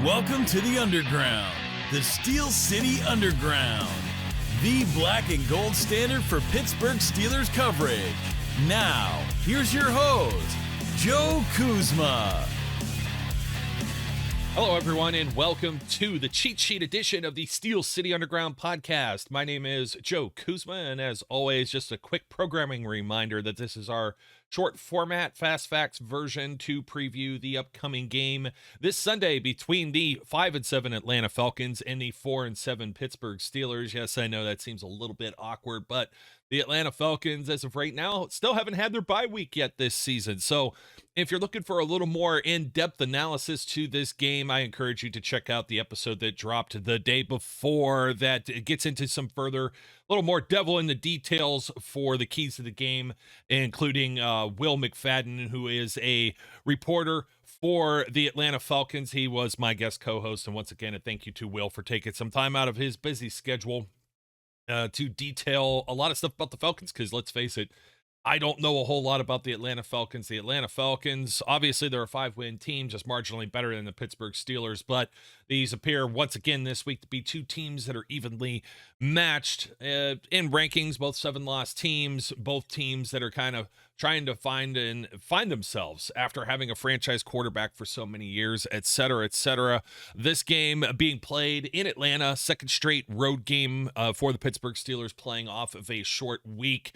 Welcome to the Underground, the Steel City Underground, the black and gold standard for Pittsburgh Steelers coverage. Now, here's your host, Joe Kuzma. Hello, everyone, and welcome to the cheat sheet edition of the Steel City Underground podcast. My name is Joe Kuzma, and as always, just a quick programming reminder that this is our short format, fast facts version to preview the upcoming game this Sunday between the 5-7 Atlanta Falcons and the 4-7 Pittsburgh Steelers. Yes, I know that seems a little bit awkward, but the Atlanta Falcons, as of right now, still haven't had their bye week yet this season. So if you're looking for a little more in-depth analysis to this game, I encourage you to check out the episode that dropped the day before that gets into some further, a little more devil in the details for the keys to the game, including Will McFadden, who is a reporter for the Atlanta Falcons. He was my guest co-host, and once again, a thank you to Will for taking some time out of his busy schedule to detail a lot of stuff about the Falcons, because let's face it, I don't know a whole lot about the Atlanta Falcons. The Atlanta Falcons, obviously they're a 5-win team, just marginally better than the Pittsburgh Steelers, but these appear once again this week to be two teams that are evenly matched in rankings, both 7-loss teams, both teams that are kind of trying to find themselves after having a franchise quarterback for so many years, et cetera, et cetera. This game being played in Atlanta, second straight road game for the Pittsburgh Steelers, playing off of a short week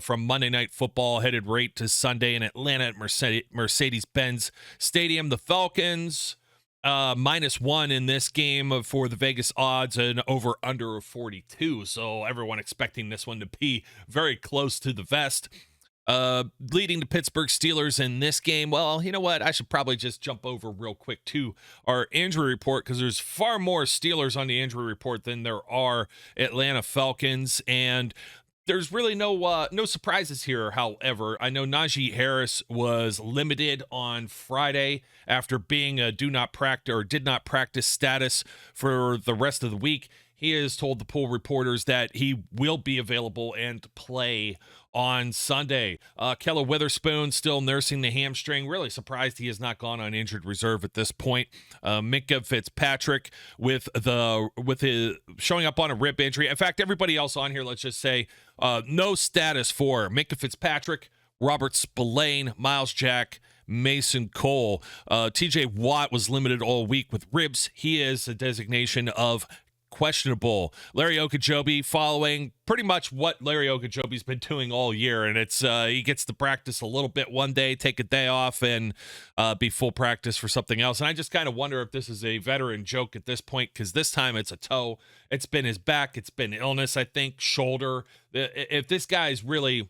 from Monday Night Football, headed right to Sunday in Atlanta at Mercedes-Benz Stadium. The Falcons -1 in this game for the Vegas odds, and over under of 42. So everyone expecting this one to be very close to the vest. Leading the Pittsburgh Steelers in this game. Well, you know what? I should probably just jump over real quick to our injury report, because there's far more Steelers on the injury report than there are Atlanta Falcons, and there's really no surprises here. However, I know Najee Harris was limited on Friday after being a did not practice status for the rest of the week. He has told the pool reporters that he will be available and play on Sunday. Keller Witherspoon still nursing the hamstring. Really surprised he has not gone on injured reserve at this point. Minkah Fitzpatrick with his showing up on a rib injury. In fact, everybody else on here, let's just say, no status for Minkah Fitzpatrick, Robert Spillane, Miles Jack, Mason Cole. TJ Watt was limited all week with ribs. He is a designation of questionable. Larry Ogunjobi following pretty much what Larry Ogunjobi's been doing all year, and it's he gets to practice a little bit one day, take a day off, and be full practice for something else. And I just kind of wonder if this is a veteran joke at this point, because this time it's a toe. It's been his back. It's been illness, I think, shoulder. If this guy's really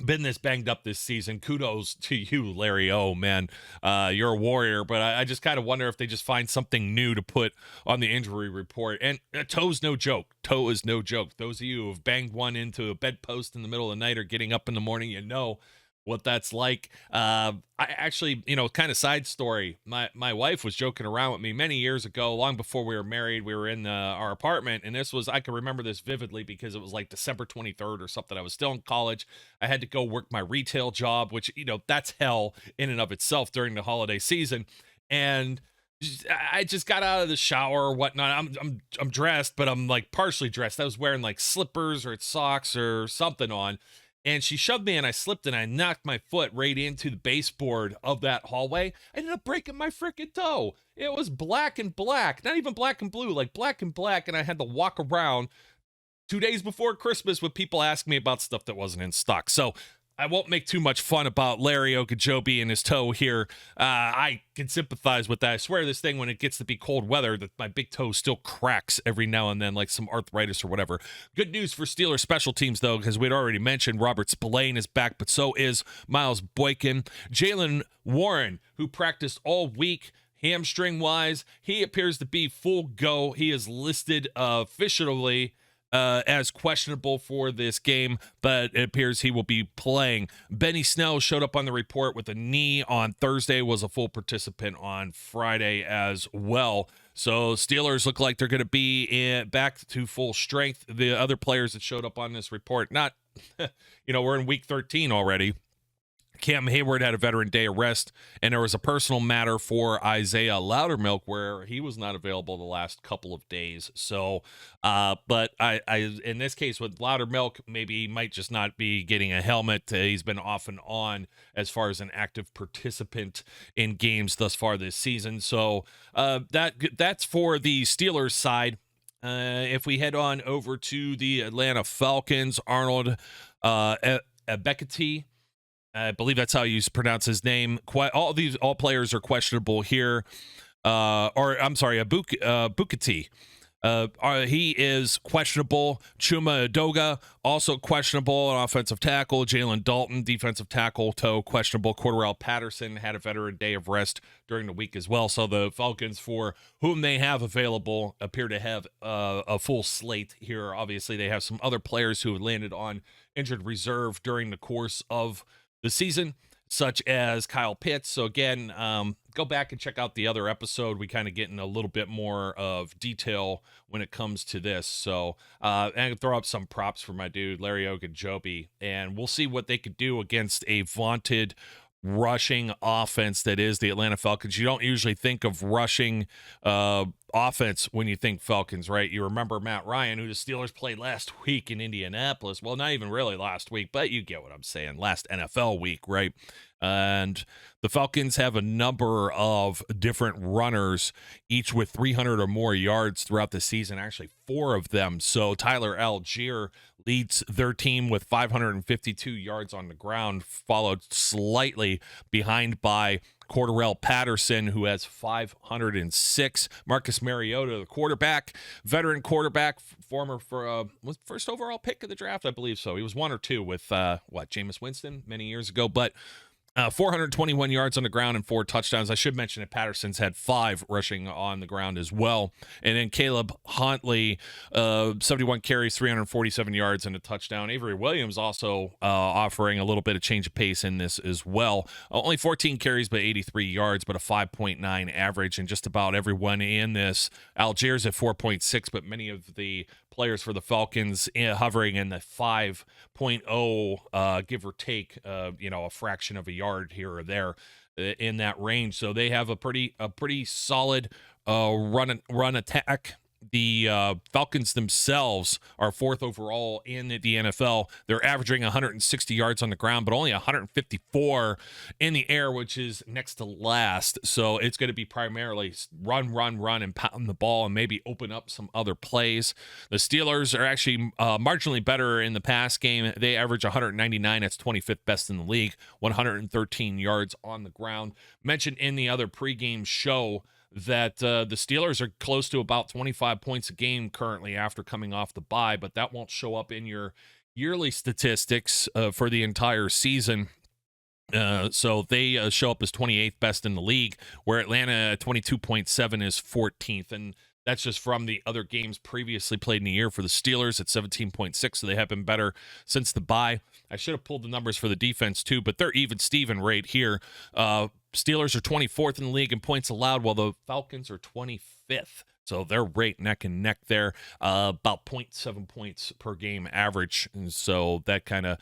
been this banged up this season, kudos to you, Larry. Oh man, you're a warrior. But I just kind of wonder if they just find something new to put on the injury report. And a toe's no joke. Toe is no joke. Those of you who have banged one into a bedpost in the middle of the night or getting up in the morning, you know what that's like. I actually, kind of side story. My wife was joking around with me many years ago, long before we were married. We were in our apartment, and I can remember this vividly because it was like December 23rd or something. I was still in college. I had to go work my retail job, which, that's hell in and of itself during the holiday season. And I just got out of the shower or whatnot. I'm dressed, but I'm like partially dressed. I was wearing like slippers or socks or something on. And she shoved me, and I slipped, and I knocked my foot right into the baseboard of that hallway. I ended up breaking my freaking toe. It was black and black, not even black and blue, like black and black. And I had to walk around 2 days before Christmas with people asking me about stuff that wasn't in stock. So I won't make too much fun about Larry Ogunjobi and his toe here. I can sympathize with that. I swear this thing, when it gets to be cold weather, that my big toe still cracks every now and then, like some arthritis or whatever. Good news for Steelers special teams, though, because we'd already mentioned Robert Spillane is back, but so is Miles Boykin. Jalen Warren, who practiced all week, hamstring-wise, he appears to be full go. He is listed officially as questionable for this game, but it appears he will be playing. Benny Snell showed up on the report with a knee on Thursday, was a full participant on Friday as well. So Steelers look like they're going to be back to full strength. The other players that showed up on this report, not, we're in week 13 already. Cam Hayward had a Veteran Day arrest, and there was a personal matter for Isaiah Loudermilk where he was not available the last couple of days. So, but I in this case with Loudermilk, maybe he might just not be getting a helmet. He's been off and on as far as an active participant in games thus far this season. So that's for the Steelers side. If we head on over to the Atlanta Falcons, Arnold Ebekati, I believe that's how you pronounce his name. All players are questionable here. Bukati. He is questionable. Chuma Edoga, also questionable. An offensive tackle. Jalen Dalton, defensive tackle, toe, questionable. Cordarrelle Patterson had a Veteran Day of rest during the week as well. So the Falcons, for whom they have available, appear to have a full slate here. Obviously, they have some other players who have landed on injured reserve during the course of the season, such as Kyle Pitts. So again, go back and check out the other episode. We kind of get in a little bit more of detail when it comes to this. So and throw up some props for my dude Larry Ogunjobi, and we'll see what they could do against a vaunted rushing offense that is the Atlanta Falcons. You don't usually think of rushing offense when you think Falcons, right? You remember Matt Ryan, who the Steelers played last week in Indianapolis. Well, not even really last week, but you get what I'm saying. Last NFL week, right? And the Falcons have a number of different runners, each with 300 or more yards throughout the season, actually 4 of them. So Tyler Algier leads their team with 552 yards on the ground, followed slightly behind by Cordarrelle Patterson, who has 506. Marcus Mariota, the quarterback, veteran quarterback, former was first overall pick of the draft, I believe so. He was 1 or 2 with Jameis Winston many years ago, but 421 yards on the ground and 4 touchdowns. I should mention that Patterson's had 5 rushing on the ground as well. And then Caleb Huntley, 71 carries, 347 yards and a touchdown. Avery Williams also offering a little bit of change of pace in this as well. Only 14 carries, but 83 yards, but a 5.9 average. And just about everyone in this. Algiers at 4.6, but many of the players for the Falcons hovering in the 5.0, give or take, a fraction of a yard here or there in that range. So they have a pretty solid run attack. The Falcons themselves are 4th overall in the NFL. They're averaging 160 yards on the ground, but only 154 in the air, which is next to last. So it's going to be primarily run, and pound the ball and maybe open up some other plays. The Steelers are actually marginally better in the pass game. They average 199. That's 25th best in the league, 113 yards on the ground. Mentioned in the other pregame show that the Steelers are close to about 25 points a game currently after coming off the bye, but that won't show up in your yearly statistics for the entire season. So they show up as 28th best in the league, where Atlanta at 22.7 is 14th. And that's just from the other games previously played in the year for the Steelers at 17.6. So they have been better since the bye. I should have pulled the numbers for the defense too, but they're even Steven right here. Steelers are 24th in the league in points allowed, while the Falcons are 25th. So they're right neck and neck there, about 0.7 points per game average. And so that kind of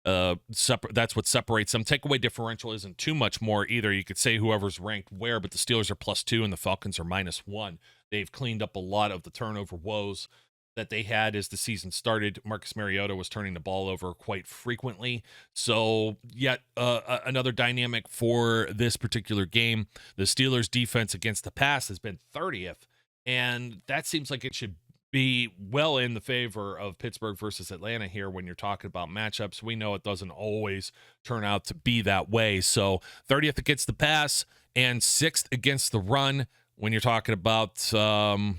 that's what separates them. Takeaway differential isn't too much more either. You could say whoever's ranked where, but the Steelers are +2 and the Falcons are -1. They've cleaned up a lot of the turnover woes that they had as the season started. Marcus Mariota was turning the ball over quite frequently. So yet another dynamic for this particular game. The Steelers' defense against the pass has been 30th, and that seems like it should be well in the favor of Pittsburgh versus Atlanta here when you're talking about matchups. We know it doesn't always turn out to be that way. So 30th against the pass and 6th against the run when you're talking about a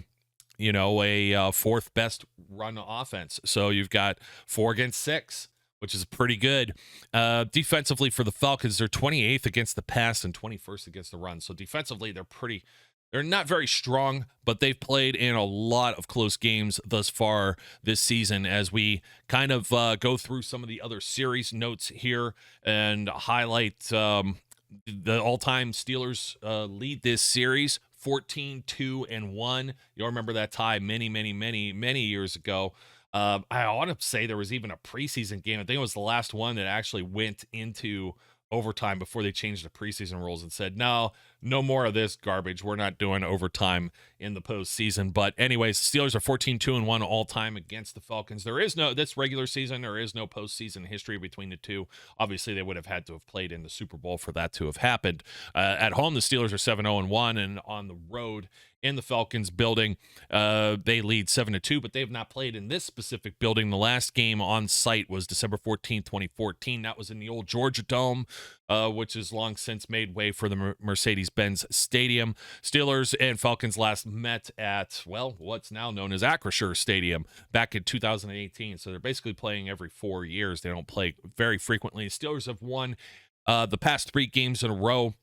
4th best run offense. So you've got 4 against 6, which is pretty good. Defensively for the Falcons, they're 28th against the pass and 21st against the run. So defensively, they're not very strong, but they've played in a lot of close games thus far this season. As we kind of go through some of the other series notes here and highlight the all-time Steelers lead this series, 14-2-1. You'll remember that tie many years ago. I want to say there was even a preseason game. I think it was the last one that actually went into overtime before they changed the preseason rules and said, no more of this garbage. We're not doing overtime in the postseason. But anyways, the Steelers are 14-2-1 all time against the Falcons. This regular season, there is no postseason history between the two. Obviously, they would have had to have played in the Super Bowl for that to have happened. At home, the Steelers are 7-0-1, and on the road in the Falcons building, they lead 7-2, but they have not played in this specific building. The last game on site was December 14th, 2014. That was in the old Georgia Dome, which has long since made way for the Mercedes-Benz Stadium. Steelers and Falcons last met at, what's now known as Acrisure Stadium back in 2018. So they're basically playing every 4 years. They don't play very frequently. Steelers have won the past 3 games in a row.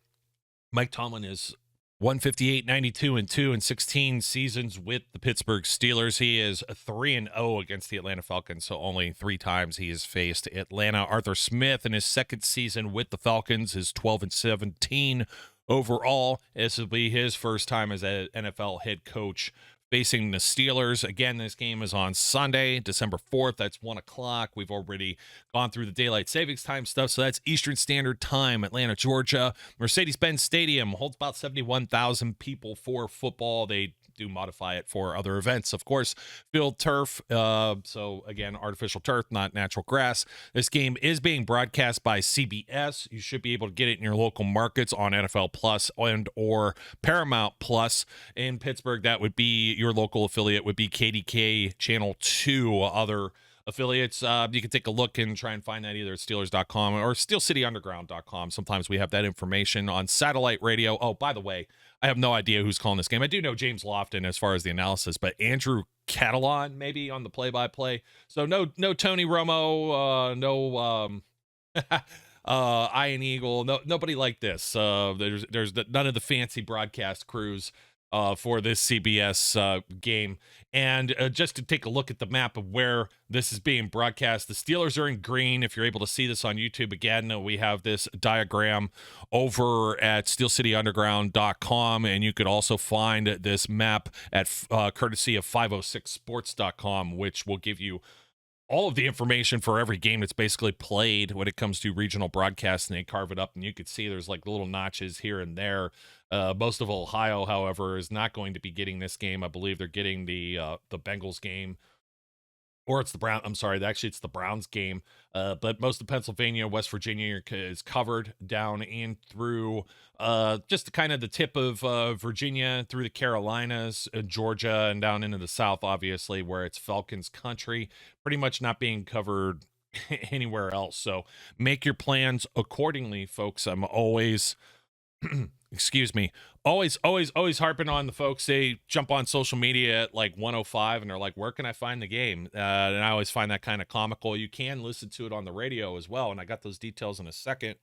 Mike Tomlin is 158, 92, and 2 in 16 seasons with the Pittsburgh Steelers. He is 3-0 against the Atlanta Falcons, so only 3 times he has faced Atlanta. Arthur Smith in his second season with the Falcons is 12-17 overall. This will be his first time as an NFL head coach facing the Steelers. Again, this game is on Sunday, December 4th. That's 1 o'clock. We've already gone through the daylight savings time stuff, so that's Eastern Standard Time, Atlanta, Georgia. Mercedes-Benz Stadium holds about 71,000 people for football. They do modify it for other events, of course. Field turf, so again, artificial turf, not natural grass. This game is being broadcast by CBS. You should be able to get it in your local markets on NFL Plus and or Paramount Plus. In Pittsburgh, that would be your local affiliate, would be KDK Channel 2. Other affiliates, you can take a look and try and find that either at Steelers.com or SteelCityUnderground.com. Sometimes we have that information on satellite radio. Oh, by the way, I have no idea who's calling this game. I do know James Lofton as far as the analysis, but Andrew Catalan maybe on the play-by-play. So no Tony Romo, no Ian Eagle, nobody like this. There's none of the fancy broadcast crews for this CBS game. And just to take a look at the map of where this is being broadcast, the Steelers are in green. If you're able to see this on YouTube again, we have this diagram over at SteelCityUnderground.com, and you could also find this map at courtesy of 506sports.com, which will give you all of the information for every game that's basically played when it comes to regional broadcast, and they carve it up, and you could see there's like little notches here and there. Most of Ohio, however, is not going to be getting this game. I believe they're getting the Bengals game, or it's the Brown. I'm sorry, actually it's the Browns game. But most of Pennsylvania, West Virginia is covered down and through just kind of the tip of Virginia through the Carolinas, Georgia, and down into the South, obviously, where it's Falcons country. Pretty much not being covered anywhere else. So make your plans accordingly, folks. I'm always excuse me, always harping on the folks. They jump on social media at like 1:05 and they're like, where can I find the game? And I always find that kind of comical. You can listen to it on the radio as well, and I got those details in a second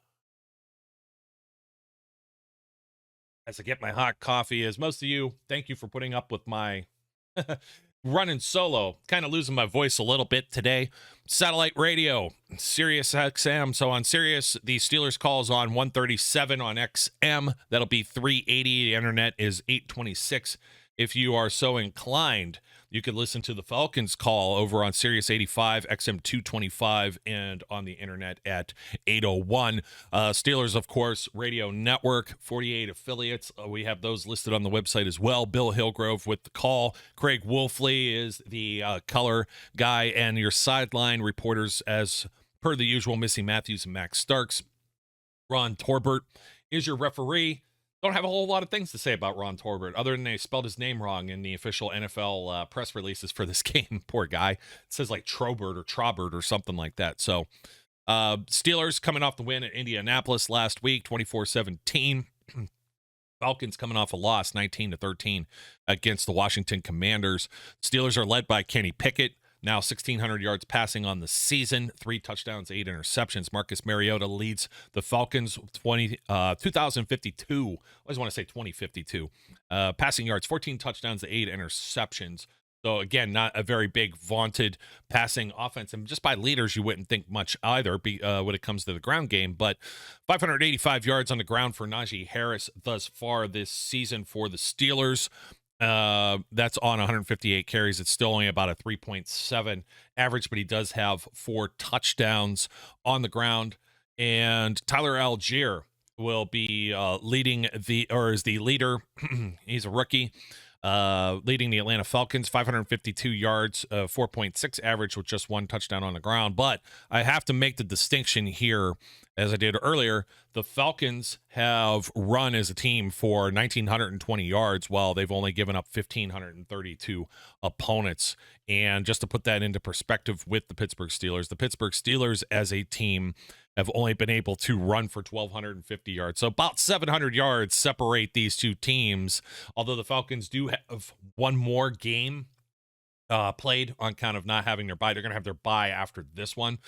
as I get my hot coffee. As most of you, thank you for putting up with my running solo, kind of losing my voice a little bit today. Satellite radio, Sirius XM. So on Sirius, the Steelers calls on 137. On XM, that'll be 380. The internet is 826. If you are so inclined, you could listen to the Falcons call over on Sirius 85, XM 225, and on the internet at 801. Steelers, of course, radio network, 48 affiliates. We have those listed on the website as well. Bill Hillgrove with the call. Craig Wolfley is the color guy, and your sideline reporters, as per the usual, Missy Matthews and Max Starks. Ron Torbert is your referee. Don't have a whole lot of things to say about Ron Torbert, other than they spelled his name wrong in the official NFL press releases for this game. Poor guy. It says like Trobert or Trobert or something like that. So Steelers coming off the win at Indianapolis last week, 24-17. Falcons coming off a loss, 19-13 against the Washington Commanders. Steelers are led by Kenny Pickett. Now 1,600 yards passing on the season, 3 touchdowns, 8 interceptions. Marcus Mariota leads the Falcons 2,052. I always want to say 2052. Passing yards, 14 touchdowns, 8 interceptions. So again, not a very big vaunted passing offense, and just by leaders, you wouldn't think much either when it comes to the ground game. But 585 yards on the ground for Najee Harris thus far this season for the Steelers. That's on 158 carries. It's still only about a 3.7 average, but he does have 4 touchdowns on the ground. and Tyler Algier will be is the leader. He's a rookie, leading the Atlanta Falcons, 552 yards, 4.6 average with just one touchdown on the ground. But I have to make the distinction here, as I did earlier. The Falcons have run as a team for 1,920 yards, while they've only given up 1,532 opponents. And just to put that into perspective with the Pittsburgh Steelers as a team have only been able to run for 1,250 yards. So about 700 yards separate these two teams, although the Falcons do have one more game played on kind of not having their bye. They're going to have their bye after this one.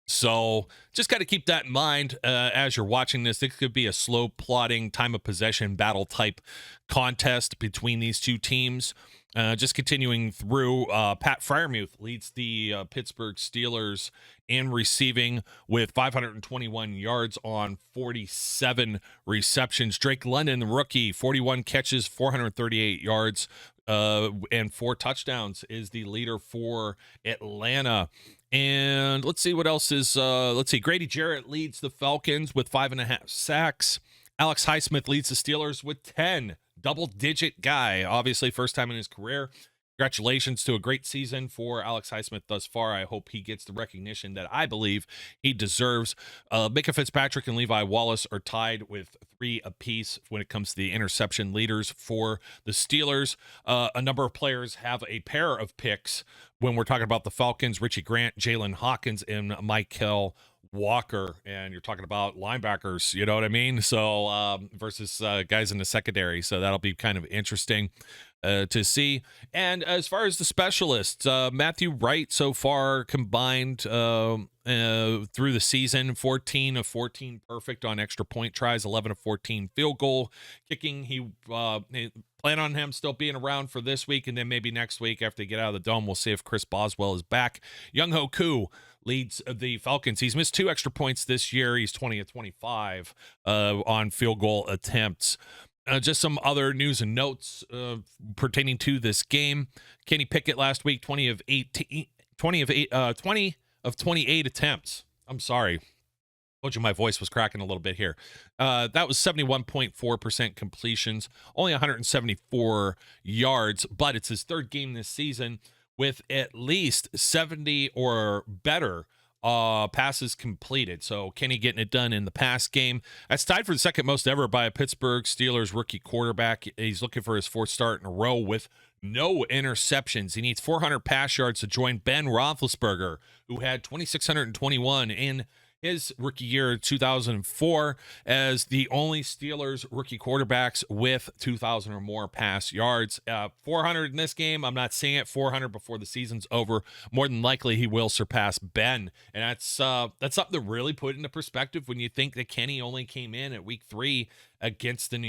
So just got to keep that in mind as you're watching this. It could be a slow plodding time of possession battle type contest between these two teams. Just continuing through, Pat Freiermuth leads the Pittsburgh Steelers in receiving with 521 yards on 47 receptions. Drake London, the rookie, 41 catches, 438 yards, and 4 touchdowns, is the leader for Atlanta. And let's see what else is. Grady Jarrett leads the Falcons with 5.5 sacks. Alex Highsmith leads the Steelers with 10. Double-digit guy, obviously first time in his career. Congratulations to a great season for Alex Highsmith thus far. I hope he gets the recognition that I believe he deserves. Micah Fitzpatrick and Levi Wallace are tied with 3 apiece when it comes to the interception leaders for the Steelers. A number of players have a pair of picks when we're talking about the Falcons: Richie Grant, Jalen Hawkins, and Michael Walker. And you're talking about linebackers, you know what I mean? So versus guys in the secondary. So that'll be kind of interesting to see. And as far as the specialists, Matthew Wright so far combined through the season, 14 of 14 perfect on extra point tries, 11 of 14 field goal kicking. He plan on him still being around for this week, and then maybe next week after they get out of the dome, we'll see if Chris Boswell is back. Younghoe Koo leads the Falcons. He's missed 2 extra points this year. He's 20 of 25 on field goal attempts. Just some other news and notes pertaining to this game. Kenny Pickett last week, 20 of 28 attempts. I'm sorry. Told you my voice was cracking a little bit here. That was 71.4% completions, only 174 yards, but it's his 3rd game this season with at least 70 or better passes completed. So Kenny getting it done in the pass game. That's tied for the 2nd most ever by a Pittsburgh Steelers rookie quarterback. He's looking for his 4th start in a row with no interceptions. He needs 400 pass yards to join Ben Roethlisberger, who had 2,621 in his rookie year 2004 as the only Steelers rookie quarterbacks with 2,000 or more pass yards. 400 in this game. I'm not seeing it. 400 before the season's over. More than likely, he will surpass Ben, and that's something to really put into perspective when you think that Kenny only came in at week 3 against the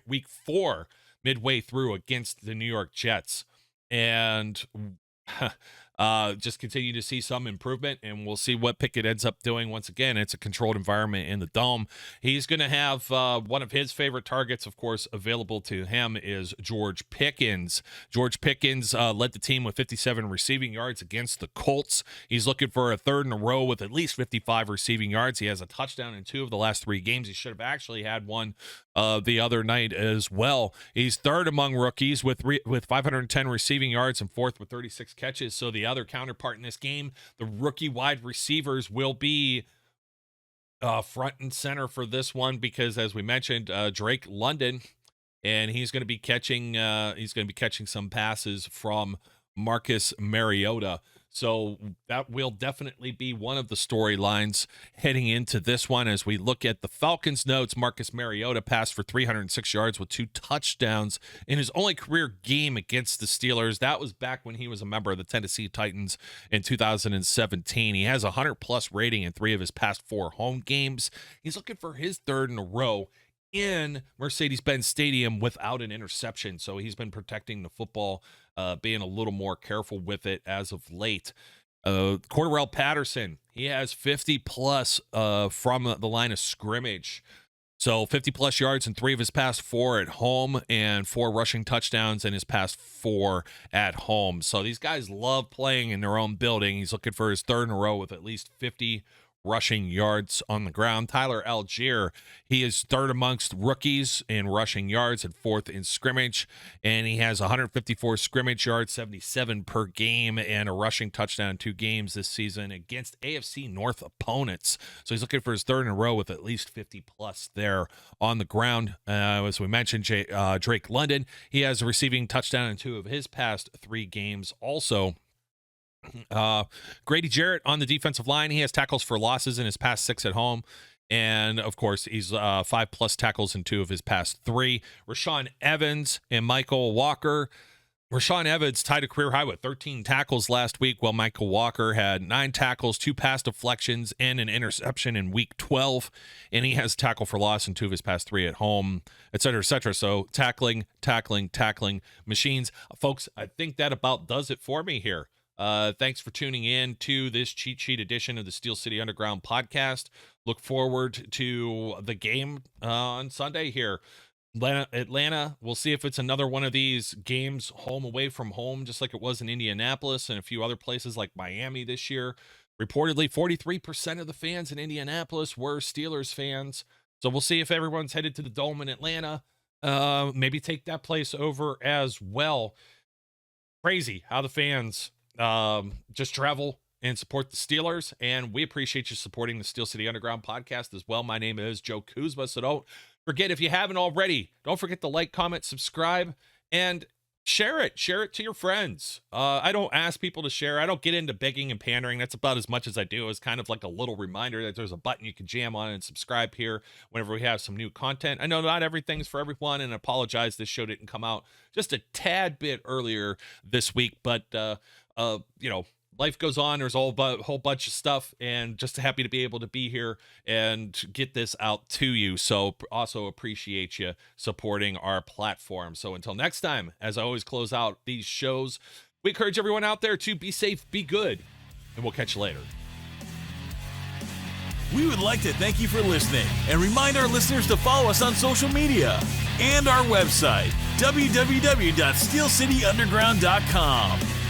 week 4 midway through against the New York Jets, and just continue to see some improvement, and we'll see what Pickett ends up doing. Once again, it's a controlled environment in the dome. He's going to have one of his favorite targets, of course, available to him is George Pickens. George Pickens led the team with 57 receiving yards against the Colts. He's looking for a 3rd in a row with at least 55 receiving yards. He has a touchdown in 2 of the last 3 games. He should have actually had one the other night as well. He's 3rd among rookies with 510 receiving yards and 4th with 36 catches. So the other counterpart in this game, the rookie wide receivers will be front and center for this one because, as we mentioned, Drake London, and he's going to be catching some passes from Marcus Mariota. So that will definitely be one of the storylines heading into this one. As we look at the Falcons notes, Marcus Mariota passed for 306 yards with 2 touchdowns in his only career game against the Steelers. That was back when he was a member of the Tennessee Titans in 2017. He has a 100-plus rating in 3 of his past 4 home games. He's looking for his 3rd in a row in Mercedes-Benz Stadium without an interception. So he's been protecting the football, being a little more careful with it as of late. Cordarrelle Patterson, he has 50-plus from the line of scrimmage. So 50-plus yards in 3 of his past 4 at home and 4 rushing touchdowns in his past 4 at home. So these guys love playing in their own building. He's looking for his 3rd in a row with at least 50 rushing yards on the ground. Tyler Algier, he is third amongst rookies in rushing yards and fourth in scrimmage, and he has 154 scrimmage yards, 77 per game, and a rushing touchdown in 2 games this season against AFC North opponents. So he's looking for his third in a row with at least 50 plus there on the ground. As we mentioned, Drake London, he has a receiving touchdown in 2 of his past 3 games also. Grady Jarrett on the defensive line, he has tackles for losses in his past 6 at home, and of course he's 5+ tackles in 2 of his past 3. Rashawn Evans and Michael Walker. Rashawn Evans tied a career high with 13 tackles last week, while Michael Walker had 9 tackles, 2 pass deflections, and an interception in week 12, and he has tackle for loss in 2 of his past 3 at home, etc., etc. So tackling machines. Folks, I think that about does it for me here. Thanks for tuning in to this cheat sheet edition of the Steel City Underground podcast. Look forward to the game on Sunday here. Atlanta, we'll see if it's another one of these games home away from home, just like it was in Indianapolis and a few other places like Miami this year. Reportedly, 43% of the fans in Indianapolis were Steelers fans. So we'll see if everyone's headed to the Dome in Atlanta. Maybe take that place over as well. Crazy how the fans just travel and support the Steelers, and we appreciate you supporting the Steel City Underground podcast as well. My name is Joe Kuzma, so don't forget, if you haven't already, don't forget to like, comment, subscribe, and share it to your friends. I don't ask people to share. I don't get into begging and pandering. That's about as much as I do. It's kind of like a little reminder that there's a button you can jam on and subscribe here whenever we have some new content. I know not everything's for everyone, and I apologize this show didn't come out just a tad bit earlier this week, but life goes on. There's a whole bunch of stuff, and just happy to be able to be here and get this out to you. So also appreciate you supporting our platform. So until next time, as I always close out these shows, we encourage everyone out there to be safe, be good, and we'll catch you later. We would like to thank you for listening and remind our listeners to follow us on social media and our website, www.steelcityunderground.com.